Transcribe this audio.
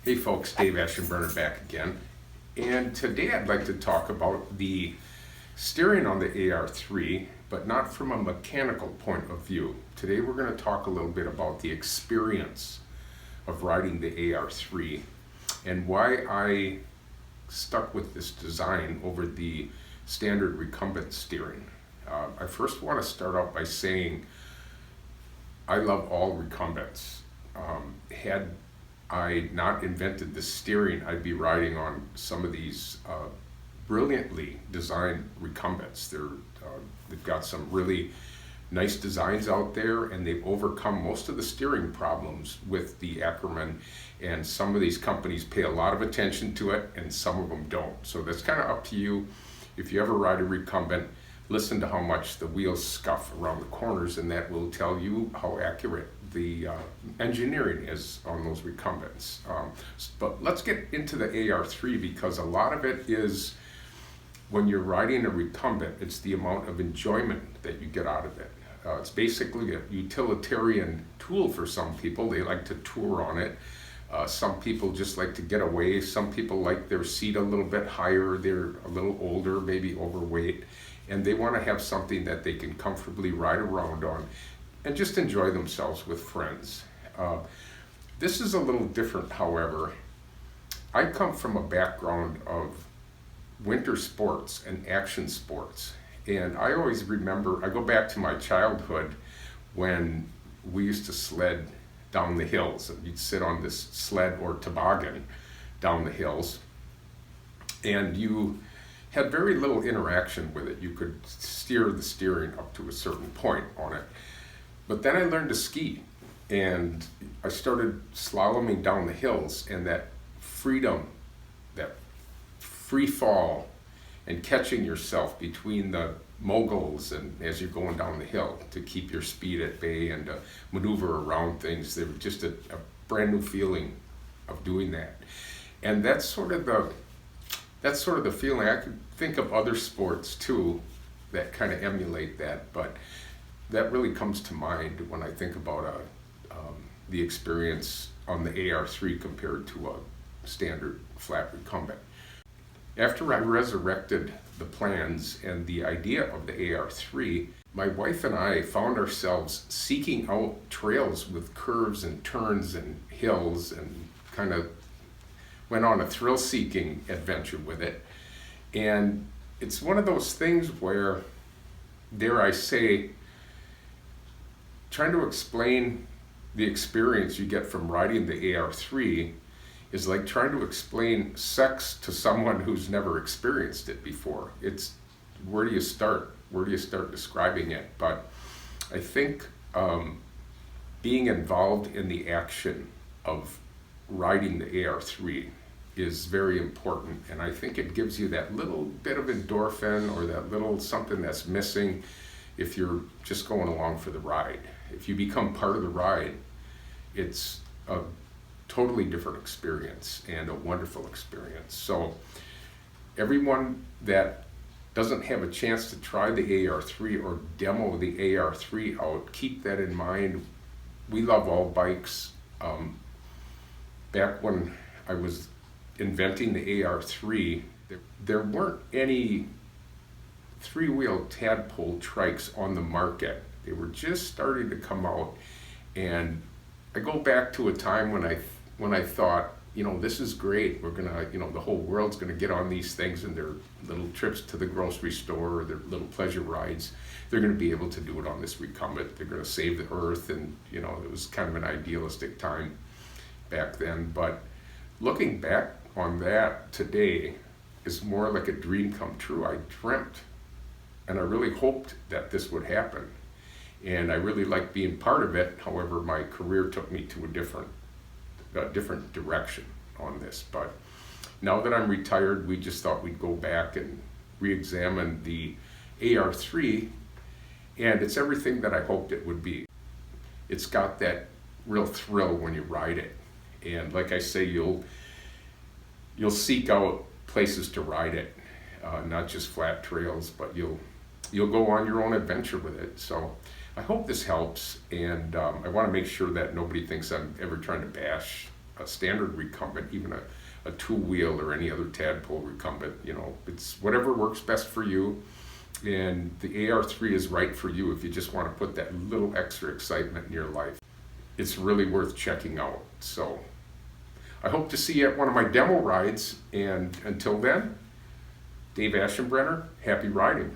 Hey folks, Dave Aschenbrenner back again. And today I'd like to talk about the steering on the AR3, but not from a mechanical point of view. Today we're going to talk a little bit about the experience of riding the AR3 and why I stuck with this design over the standard recumbent steering. I first want to start out by saying I love all recumbents. Had I not invented the steering, I'd be riding on some of these brilliantly designed recumbents. They've got some really nice designs out there, and they've overcome most of the steering problems with the Ackerman, and some of these companies pay a lot of attention to it and some of them don't. So that's kind of up to you. If you ever ride a recumbent, listen to how much the wheels scuff around the corners, and that will tell you how accurate the engineering is on those recumbents. But let's get into the AR3, because a lot of it is, when you're riding a recumbent, it's the amount of enjoyment that you get out of it. It's basically a utilitarian tool for some people. They like to tour on it. Some people just like to get away. Some people like their seat a little bit higher. They're a little older, maybe overweight, and they want to have something that they can comfortably ride around on and just enjoy themselves with friends. This is a little different, however. I come from a background of winter sports and action sports, and I always remember, I go back to my childhood when we used to sled down the hills, and you'd sit on this sled or toboggan down the hills, and you had very little interaction with it. You could steer the steering up to a certain point on it. But then I learned to ski, and I started slaloming down the hills, and that freedom, that free fall, and catching yourself between the moguls and as you're going down the hill to keep your speed at bay and to maneuver around things. They were just a brand new feeling of doing that. And that's sort of the feeling. I could think of other sports too that kind of emulate that, but that really comes to mind when I think about the experience on the AR3 compared to a standard flat recumbent. After I resurrected the plans and the idea of the AR3, my wife and I found ourselves seeking out trails with curves and turns and hills, and kind of went on a thrill-seeking adventure with it. And it's one of those things where, dare I say, trying to explain the experience you get from riding the AR3 is like trying to explain sex to someone who's never experienced it before. It's, where do you start? Where do you start describing it? But I think being involved in the action of riding the AR3 is very important, and I think it gives you that little bit of endorphin, or that little something that's missing if you're just going along for the ride. If you become part of the ride, it's a totally different experience and a wonderful experience. So everyone that doesn't have a chance to try the AR3 or demo the AR3 out, keep that in mind. We love all bikes. Back when I was inventing the AR3, there weren't any three-wheel tadpole trikes on the market. They were just starting to come out, and I go back to a time when I thought, this is great. We're gonna, the whole world's gonna get on these things, and their little trips to the grocery store, or their little pleasure rides, they're gonna be able to do it on this recumbent. They're gonna save the earth, and it was kind of an idealistic time back then. But looking back on that today is more like a dream come true. I dreamt, and I really hoped that this would happen. And I really liked being part of it. However, my career took me to a different direction on this. But now that I'm retired, we just thought we'd go back and re-examine the AR3, and it's everything that I hoped it would be. It's got that real thrill when you ride it. And like I say, you'll seek out places to ride it, not just flat trails, but you'll go on your own adventure with it. So I hope this helps, and I want to make sure that nobody thinks I'm ever trying to bash a standard recumbent, even a two-wheel or any other tadpole recumbent. You know, it's whatever works best for you. And the AR3 is right for you if you just want to put that little extra excitement in your life. It's really worth checking out. So I hope to see you at one of my demo rides. And until then, Dave Aschenbrenner, happy riding.